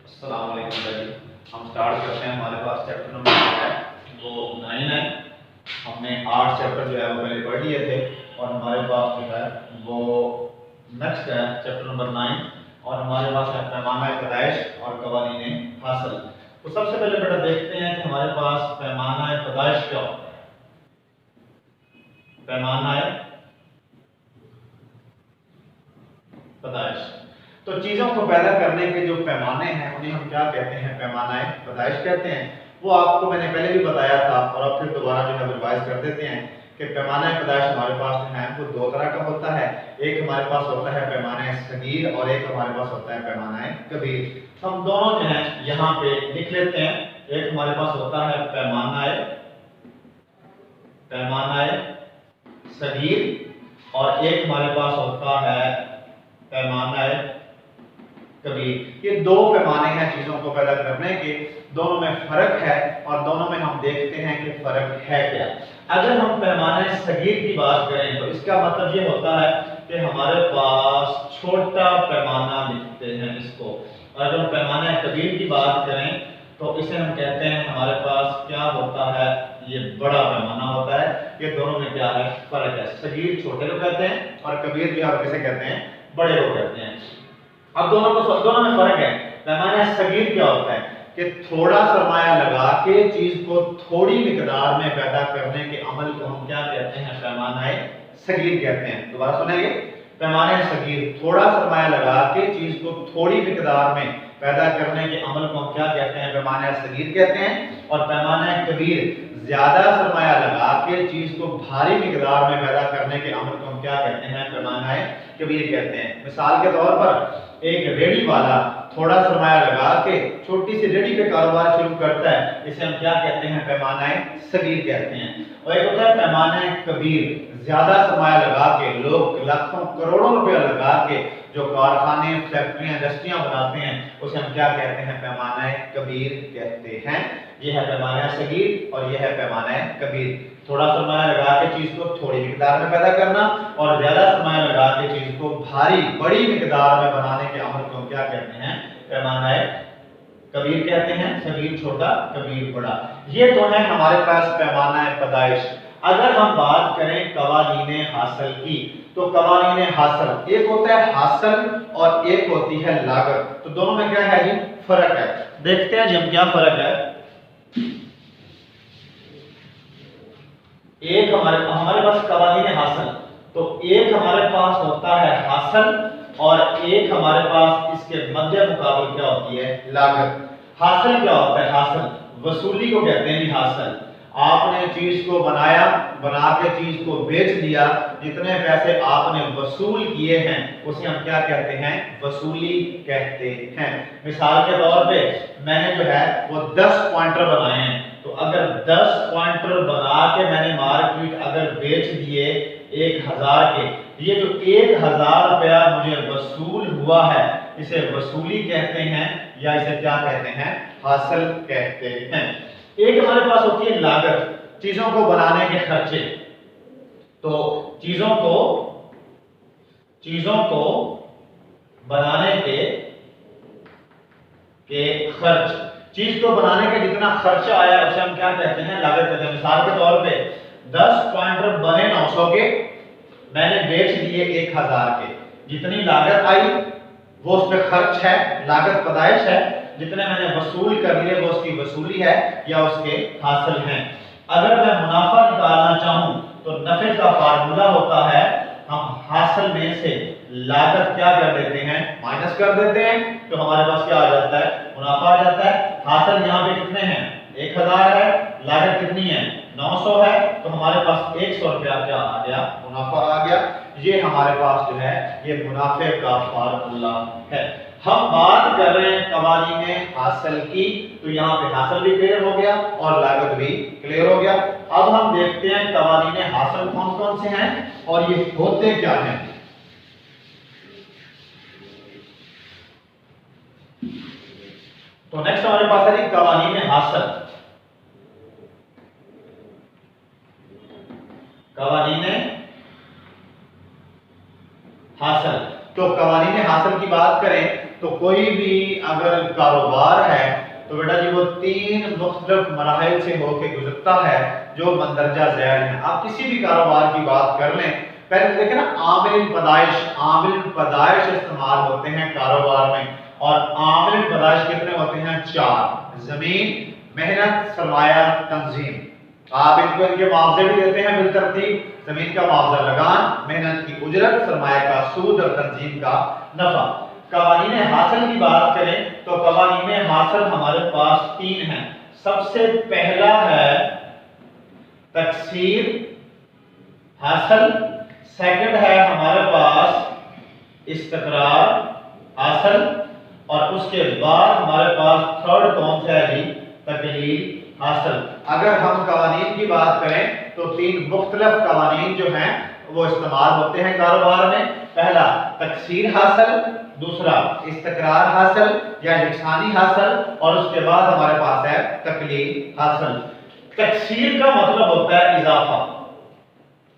अस्सलाम वालेकुम भाई। हम स्टार्ट करते हैं। हमारे पास चैप्टर नंबर है वो 9 है। हमने 8 चैप्टर जो है वो पहले पढ़ लिए थे और हमारे पास जो है वो नेक्स्ट है चैप्टर नंबर 9 और हमारे पास है पैमाना पैदाइश और कवानीन हासिल। तो सबसे पहले बेटा देखते हैं कि हमारे पास पैमाना पैदाइश क्या होता है। पैमाना पैदाइश तो चीजों को पैदा करने के जो पैमाने हैं उन्हें हम क्या कहते हैं, पैमाना पैदाइश कहते हैं। वो आपको मैंने पहले भी बताया था और अब फिर दोबारा जो है रिवाइज कर देते हैं कि पैमाना पैदाइश हमारे पास जो है वो दो तरह का होता है। एक हमारे पास होता है पैमाना सगीर और एक हमारे पास होता है पैमाना कबीर। हम दोनों जो है यहाँ पे लिख लेते हैं। एक हमारे पास होता है पैमाना सगीर और एक हमारे पास होता है पैमाना कबीर। ये दो पैमाने हैं चीजों को पैदा करने के, दोनों में फर्क है और दोनों में हम देखते हैं कि फर्क है क्या। अगर हम पैमाने सगीर की बात करें तो इसका मतलब ये होता है कि हमारे पास छोटा पैमाना लिखते हैं इसको। अगर हम पैमाना कबीर की बात करें तो इसे हम कहते हैं हमारे पास क्या होता है, ये बड़ा पैमाना होता है। ये दोनों में क्या है, फर्क है। सगीर छोटे को कहते हैं और कबीर जो है किसे कहते हैं, बड़े को कहते हैं। अब दोनों में फर्क है। पैमाना सगीर क्या होता है कि थोड़ा सरमाया लगा के चीज को थोड़ी मिकदार में पैदा करने के अमल को हम क्या कहते हैं, पैमाना सगीर कहते हैं। दोबारा सुनेंगे, पैमाना सगीर थोड़ा सरमाया लगा के चीज को थोड़ी मिकदार में पैदा करने के अमल को हम क्या कहते हैं, पैमाना सगीर कहते हैं। और पैमाना कबीर ज्यादा सरमाया लगा के चीज को भारी मिकदार में पैदा करने के अमल को हम क्या कहते हैं, पैमाना कबीर कहते हैं। मिसाल के तौर पर एक रेडी वाला थोड़ा सरमाया लगा के छोटी सी रेडी पे कारोबार शुरू करता है, इसे हम क्या कहते हैं, पैमाना सगीर कहते हैं। और एक होता है पैमाना कबीर, ज्यादा सरमाया लगा के लोग लाखों करोड़ों रुपया लगा के जो कारखाने फैक्ट्रियां इंडस्ट्रियां बनाते हैं उसे हम क्या कहते हैं, पैमाना कबीर कहते हैं। यह है पैमाना सगीर और यह है पैमाना कबीर। थोड़ा सरमाया लगा के चीज को थोड़ी मिकदार में पैदा करना और ज्यादा सरमाया लगा के चीज को भारी बड़ी मिकदार में बनाने के अमल को हम क्या कहते हैं, पैमाना कबीर कहते हैं। सगीर छोटा, कबीर बड़ा। ये तो है हमारे पास पैमाना पैदाइश। अगर हम बात करें कवानीन हासिल की तो कवानीन हासिल एक होता है हासिल और एक होती है लागत। तो दोनों में क्या है जी, फर्क है। देखते हैं जी हम क्या फर्क है। एक हमारे पास कवानीन हासिल, तो एक हमारे पास होता है हासिल और एक हमारे पास इसके मध्य मुकाबले क्या होती है, लागत। हासिल क्या होता है, हासिल वसूली को कहते हैं जी। हासिल आपने चीज को बनाया, बना के चीज को बेच दिया, जितने पैसे आपने वसूल किए हैं उसे हम क्या कहते हैं, वसूली कहते हैं। मिसाल के तौर पे मैंने जो है वो 10 पॉइंटर बनाए हैं, तो अगर 10 पॉइंटर बना के मैंने मार्केट अगर बेच दिए 1000 के, ये जो 1000 रुपया मुझे वसूल हुआ है इसे वसूली कहते हैं या इसे क्या कहते हैं, हासिल कहते हैं। एक हमारे पास होती है लागत, चीजों को बनाने के खर्चे। तो चीजों को बनाने के खर्च, चीज को बनाने का जितना खर्चा आया उसे हम क्या कहते हैं, लागत कहते हैं। मिसाल के तौर पे 10 पॉइंटर बने 900 के, मैंने बेच दिए 1000 के, जितनी लागत आई वो उस पे खर्च है, लागत पैदाइश है। जितने मैंने वसूल कर लिए वो उसकी वसूली है या उसके हासिल हैं। अगर मैं मुनाफा निकालना चाहूं तो नफे का फार्मूला होता है, हम हासिल में से लागत क्या कर देते हैं, माइनस कर देते हैं, तो हमारे पास क्या आ जाता है, मुनाफा आ जाता है। हासिल यहाँ पे कितने हैं, 1000 है, लागत कितनी है, 900 है, तो हमारे पास 100 रुपया क्या आ गया, मुनाफा आ गया। ये हमारे पास जो है ये मुनाफे का फार्मूला है। हम बात कर रहे हैं कवानीन हासिल की, तो यहाँ पे हासिल भी क्लियर हो गया और लागत भी क्लियर हो गया। अब हम देखते हैं कवानीन हासिल कौन कौन से हैं और ये होते क्या हैं। तो नेक्स्ट हमारे पास है कवानीन हासिल। कवानीन हासिल तो कवानीन हासिल की बात करें तो कोई भी अगर कारोबार है तो बेटा जी वो 3 मुख्तलिफ मराहिल से होकर गुजरता है जो मंदरजा ज़ैल हैं। आप किसी भी कारोबार की बात कर लें, पहले देखें ना, आमिल पैदाइश इस्तेमाल होते हैं कारोबार में, और आमिल पैदाइश कितने होते हैं? 4। जमीन, मेहनत, सरमाया, तंजीम। आप इनको इनके मुआवजे भी देते हैं बिलतरतीब। जमीन का मुआवजा लगान, मेहनत की उजरत, सरमाया का सूद और तंजीम का नफा। कवानीन हासिल की बात करें तो कवानीन हासिल हमारे पास 3 हैं। सबसे पहला है तकसीर हासिल, सेकंड है हमारे पास इस्तकरार हासिल, और उसके बाद हमारे पास थर्ड कौन सा है जी? तकलील हासिल। अगर हम कवानीन की बात करें तो 3 मुख्तलिफ कवानीन जो हैं वो इस्तेमाल होते हैं कारोबार में। पहला तकसीर हासिल, दूसरा इस्तकरार हासिल या यकसानी हासिल, और उसके बाद हमारे पास है तकलील हासिल। तकसीर का मतलब होता है इजाफा।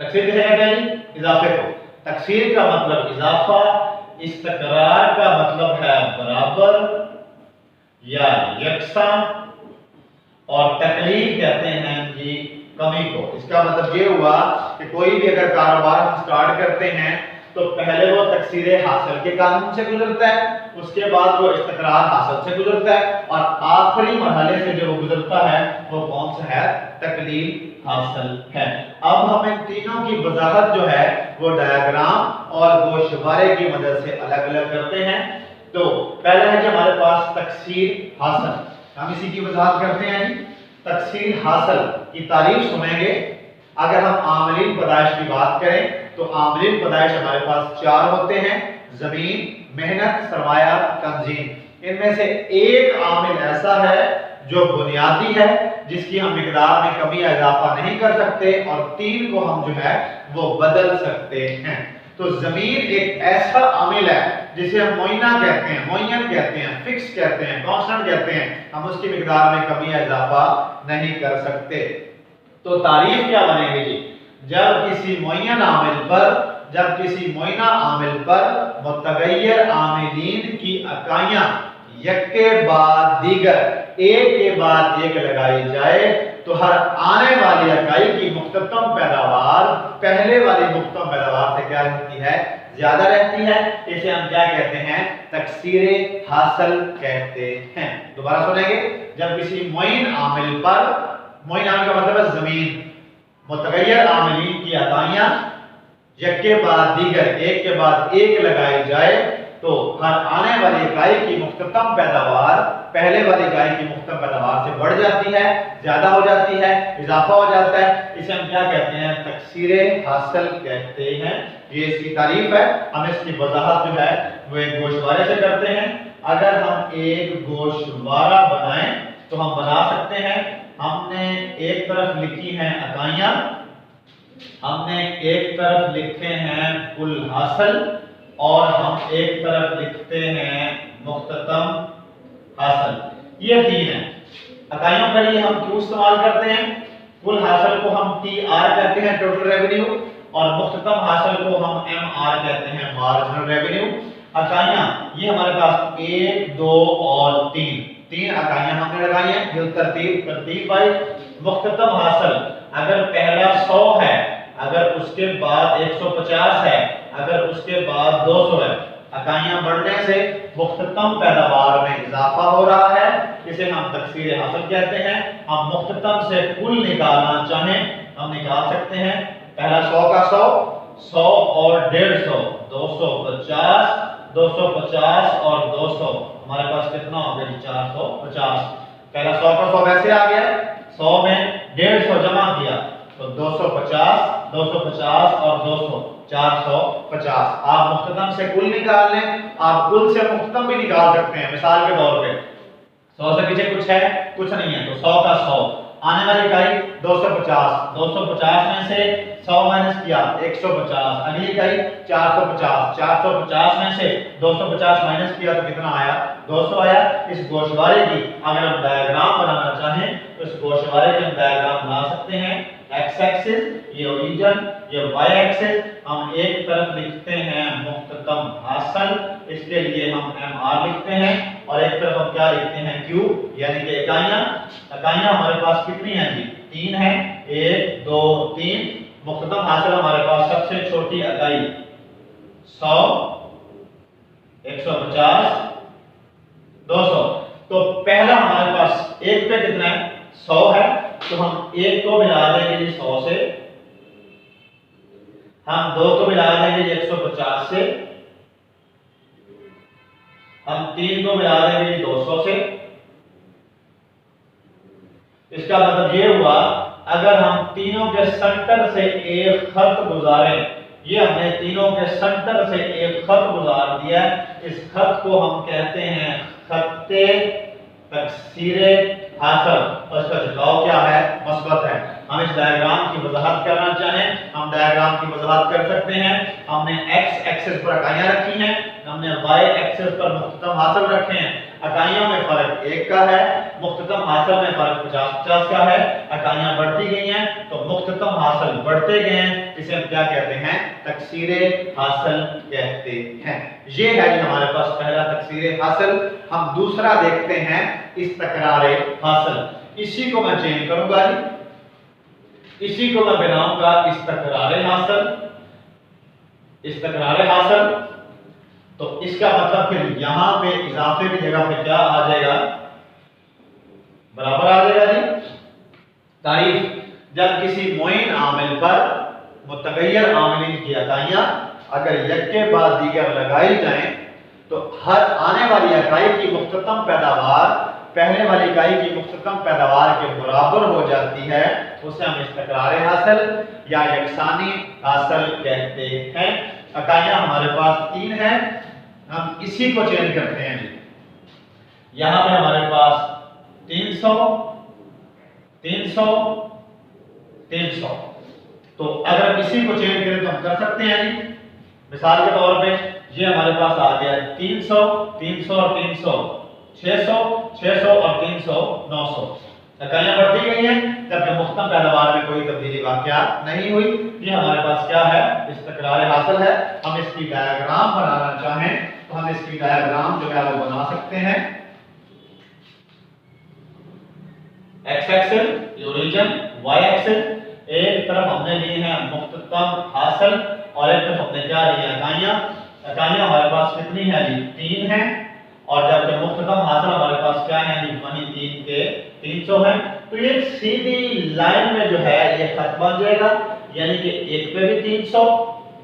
तकसीर किसे कहते हैं? इजाफे को। तकसीर का मतलब इजाफा, इस्तकरार का मतलब है बराबर या यकसा, और तकलील कहते हैं जी कमी को। इसका मतलब ये हुआ कि कोई भी अगर कारोबार हम स्टार्ट करते हैं तो पहले वो तकसीर हासिल के कानून से गुजरता है, उसके बाद वो इस्तकरार हासिल से गुजरता है, और आखिरी मरहले से जो वो गुजरता है वो कौन सा है? तकलील हासिल है। अब हम इन तीनों की वजाहत जो है वो डायग्राम और गोशवारे की मदद से अलग अलग करते हैं। तो पहला है कि हमारे पास तकसीर हासिल, हम इसी की वजाहत करते हैं जी। तकसीर हासिल की तारीफ सुनेंगे। अगर हम आमिलीन पैदाइश की बात करें तो आमिलीन पैदाइश हमारे पास 4 होते हैं: जमीन, मेहनत, सरमाया, तंजीम। इनमें से एक आमिल ऐसा है जो बुनियादी है, जिसकी हम मिकदार में कमी या इजाफा नहीं कर सकते, और 3 को हम जो है वो बदल सकते हैं। तो जमीन एक ऐसा आमिल है जिसे हम मुइना कहते हैं, मुय्यन कहते हैं, फिक्स कहते हैं, कांस्टेंट कहते हैं। हम उसकी मिकदार में कमी या इजाफा नहीं कर सकते। तो तारीफ क्या बनेगी जी? जब किसी मुय्यन आमिल पर, जब किसी मुइना आमिल पर मुतगय्यर आमिलीन की इकाइयां एक के बाद दीगर, एक के बाद एक लगाई जाए तो हर आने वाली इकाई की मुख्ततम पैदावार पहले वाली मुख्ततम पैदावार से क्या रहती है? ज्यादा रहती है। इसे हम क्या कहते हैं? तकसीर हासिल कहते हैं। दोबारा सुनेंगे। जब किसी मुइन आमिल पर, मुइन आमिल का मतलब है जमीन, मुतगय्यर आमिलीन की इकाइयां एक के बाद दीगर, एक के बाद एक लगाई जाए तो हर आने वाली इकाई की मुख्ततम पैदावार पहले वाली इकाई की मुख्ततम पैदावार से बढ़ जाती है, ज्यादा हो जाती है, इजाफा हो जाता है। इसे हम क्या कहते हैं? तकसीर हासिल कहते हैं। ये इसकी तारीफ है। हम इसकी वजाहत जो है वो एक गोशवारे से करते हैं। अगर हम एक गोशवारा बनाएं तो हम बना सकते हैं। हमने एक तरफ लिखी हैं इकाइयां, हमने एक तरफ लिखे हैं कुल हासिल, और हम एक तरफ लिखते हैं मुख्ततम हासिल। ये 3 है। इकाइयों के लिए हम क्यों इस्तेमाल करते हैं? कुल हासिल को हम TR कहते हैं, टोटल रेवेन्यू, और मुख्ततम हासिल को हम MR कहते हैं, मार्जिनल रेवेन्यू। इकाइयां ये हमारे पास 1, 2 और 3 इकाइयां हमने लगाई हैं तरतीब बाई मुख्ततम हासिल। अगर पहला 100 है, अगर उसके बाद 150 है, अगर उसके बाद 200 है, इकाइयां बढ़ने से मुख्ततम पैदावार में इजाफा हो रहा है। इसे हम तकसीर हासिल कहते हैं। हम मुख्ततम से कुल निकालना चाहें हम निकाल सकते हैं। पहला 100 का 100, 100 और 150, 250, 250 और 200, हमारे पास कितना हो गया? 450। पहला 100 का 100 वैसे आ गया, 100 में 150 जमा किया तो 250, 250 और 200, 450। आप मुख्ततम से कुल निकाल लें, आप कुल से मुख्ततम भी निकाल सकते हैं। मिसाल के तौर पे 100 से पीछे कुछ है? कुछ नहीं है, तो 100 का 100, आने वाली इकाई 250, 250 में से 100 माइनस किया 150, अगली इकाई 450, 450 में से 250 माइनस किया तो कितना आया? 200 आया। इस गोशवारे की अगर हम डायग्राम बनाना चाहें तो इस गोशवारे के हम डायग्राम बना सकते हैं। एक्स एक्सिस ये ओरिजिन, ये वाई एक्सिस, हम एक तरफ लिखते हैं मुख्ततम मुख्ततम हासिल, इसके लिए हम MR लिखते हैं और एक तरफ हम क्या लिखते हैं Q, यानी कि इकाइयां। इकाइयां हमारे पास कितनी हैं जी? 3 है, 1 2 3। मुख्ततम हासिल हमारे पास सबसे छोटी इकाई 100, 150, 200। तो पहला हमारे पास एक पे कितना है? 100 है, तो हम एक को मिला देंगे जी 100 से, हम दो को मिला देंगे 150 से, हम तीन को मिला देंगे 200 से। इसका मतलब ये हुआ अगर हम तीनों के सेंटर से एक खत गुजारें, ये हमने तीनों के सेंटर से एक खत गुजार दिया, इस खत को हम कहते हैं खत्ते तकसीरे हासिल, और इसका झुकाव क्या है? मस्बत है। हम इस डायग्राम की वजाहत करना चाहें, हम डायग्राम की वजाहत कर सकते हैं। हमने x एक्सिस पर इकाइयां रखी हैं, हमने y एक्सिस पर मुख्ततम हासिल रखे हैं। इकाइयों में फर्क 1 का है, मुख्ततम हासिल में फर्क 50-50 का है। इकाइयां बढ़ती गई हैं तो मुख्ततम हासिल बढ़ते गए हैं, इसे हम क्या कहते हैं? तकसीरे हासिल कहते हैं। ये है हमारे पास पहला तकसीरे हासिल। हम दूसरा देखते हैं इस्तकरारे हासिल। इसी को मैं चेंज करूंगा जी, इसी को मैं बनाऊंगा इस्तकरारे हासिल। इस्तकरारे हासिल, तो इसका मतलब फिर यहां पे इजाफे की जगह पे क्या आ जाएगा? बराबर आ जाएगा जी। तारीफ, जब किसी मुइन आमिल पर मुतगय्यर आमिलीन की इकाइयां अगर एक के बाद दीगर लगाई जाएं तो हर आने वाली इकाई की मुख्ततम पैदावार पहले वाली इकाई की मुख्ततम पैदावार के बराबर हो जाती है, उसे हम इस्तकरारे हासिल या यकसानी हासिल कहते हैं। इकाइयां हमारे पास 3 हैं, हम इसी को चेंज करते हैं जी। यहां पे हमारे पास 300, 300, 300। तो अगर इसी को चेंज करें तो हम कर सकते हैं जी। मिसाल के तौर पे ये हमारे पास आ गया 300, 300 और 300, 600, 600 और 300, 900। इकाइयां बढ़ती गई हैं जबकि मुख्ततम पैदावार में कोई तब्दीली वाकया नहीं हुई। ये हमारे पास क्या है? इस्तकरार हासिल है। हम इसकी डायग्राम बनाना चाहें तो हम इसकी डायग्राम जो है वो बना सकते हैं। X axis origin, Y axis, एक तरफ हमने लिए हैं मुख्ततम हासिल और एक तरफ हमने क्या लिया? इकाइयां। इकाइयां हमारे पास कितनी है जी? 3 है, और जबकि मुख्ततम हासिल हमारे पास क्या है जी? वही 3 के 300 है। तो ये सीधी लाइन में जो है ये खत बन जाएगा, यानी कि एक पे भी 300,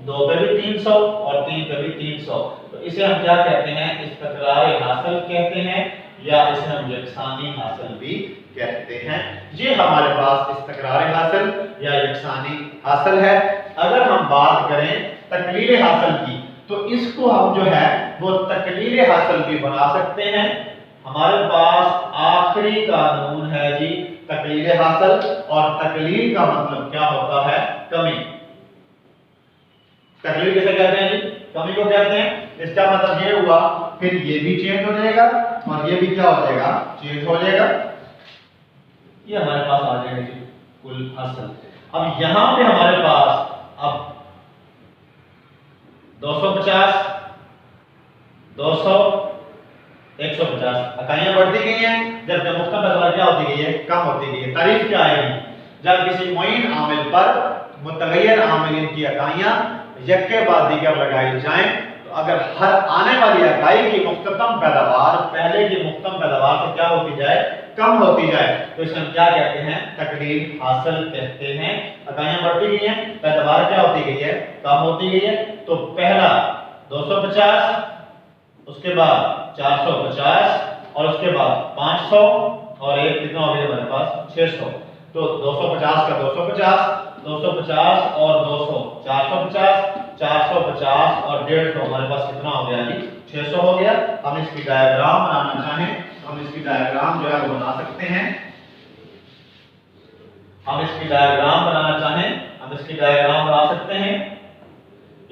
दो पे भी 300 और 3 पे भी 300। तो इसे हम क्या कहते हैं? इस्तकरार हासिल कहते हैं, या इसे हम यकसानी हासिल भी कहते हैं। ये हमारे पास इस्तकरार हासिल या यकसानी हासिल है। अगर हम बात करें तकलील हासिल की तो इसको हम जो है वो तकलील हासिल भी बना सकते हैं। हमारे पास आखिरी कानून है जी तकलील हासिल, और तकलील का मतलब क्या होता है? कमी। तकलील किसे कहते हैं जी? कमी को कहते हैं। इसका मतलब ये हुआ फिर ये भी चेंज हो जाएगा और ये भी क्या हो जाएगा? चेंज हो जाएगा। ये हमारे पास आ जाएगा जी कुल हासिल। अब यहां पे हमारे पास अब 250, 200, 150 इकाइयां बढ़ती गई हैं जबकि मुख्ततम पैदावार क्या होती गई है? कम होती गई है। तारीफ क्या आएगी? जब किसी मुइन आमिल पर मुतगय्यर आमिलीन की इकाइयां एक के बाद दीगर लगाई जाएं तो अगर हर आने वाली इकाई की मुख्ततम पैदावार पहले की मुख्ततम पैदावार से क्या होती जाए? कम होती जाए, तो इसे हम क्या कहते हैं? तकलील हासिल कहते हैं। इकाइयां बढ़ती गई हैं, पैदावार क्या होती गई है? कम होती गई है। तो पहला 250, उसके बाद 450 और उसके बाद 500 और एक कितना हो गया हमारे पास? 600। तो 250 का 250, 250 और 200 450, 450 और 150 हमारे पास कितना हो गया जी? 600 हो गया। हम इसकी डायग्राम बनाना चाहें हम इसकी डायग्राम जो है वो बना सकते हैं। हम इसकी डायग्राम बनाना चाहें हम इसकी डायग्राम बना सकते हैं।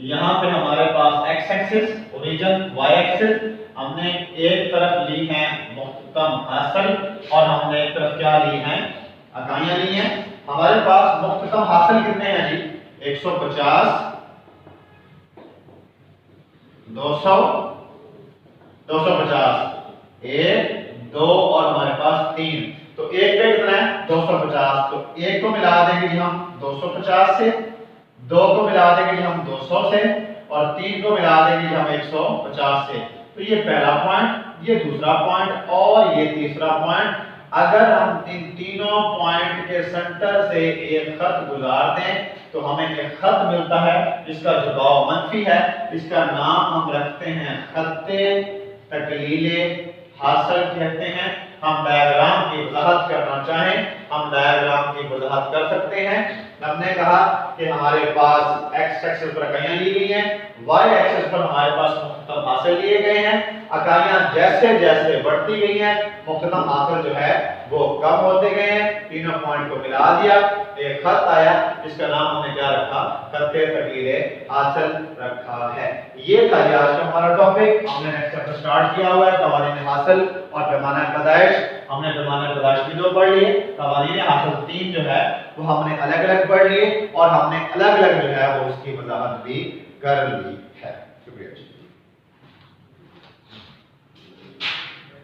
यहां पे हमारे पास x axis origin, y axis, हमने एक तरफ ली है मुख्ततम हासिल और हमने एक तरफ क्या ली है? इकाइयां ली हैं। हमारे पास मुख्ततम हासिल कितने हैं जी? 150, 200, 250, एक, दो और हमारे पास 3। तो एक पे कितना है 250, तो एक को मिला देंगे जी हम 250 से, दो को मिला देंगे जी हम 200 से, और 3 को मिला देंगे जी हम 150 से। तो ये पहला पॉइंट, ये दूसरा पॉइंट और ये तीसरा पॉइंट। अगर हम इन तीनों पॉइंट के सेंटर से एक खत गुजार दें तो हमें एक खत मिलता है जिसका झुकाव मंफी है। इसका नाम हम रखते हैं खत्ते तकलीले हासिल कहते हैं। हम डायग्राम की वजाहत करना चाहें, हम डायग्राम की वजाहत कर सकते हैं। हमने कहा कि हमारे पास एक्स एक्सिस पर इकाइयां ली गई हैं, वाई एक्सिस पर हमारे पास मुख्तम हासिल लिए गए हैं। इकाइयां जैसे जैसे बढ़ती गई हैं, मुख्तम हासिल जो है वो कम होते गए हैं। तीनों पॉइंट को मिला दिया, एक खत आया जिसका नाम हमने क्या रखा, खत्ते तकलीले हासिल रखा है। ये था आज का हमारा टॉपिक। हमने नेक्स्ट चैप्टर स्टार्ट किया हुआ है कवानीन हासिल और पैमाना पैदाइश। हमने पैमाना पैदाइश भी 2 पढ़ लिए, कवानीन हासिल 3 जो है वो हमने अलग अलग पढ़ लिए और हमने अलग अलग जो है वो उसकी वजाहत भी कर ली।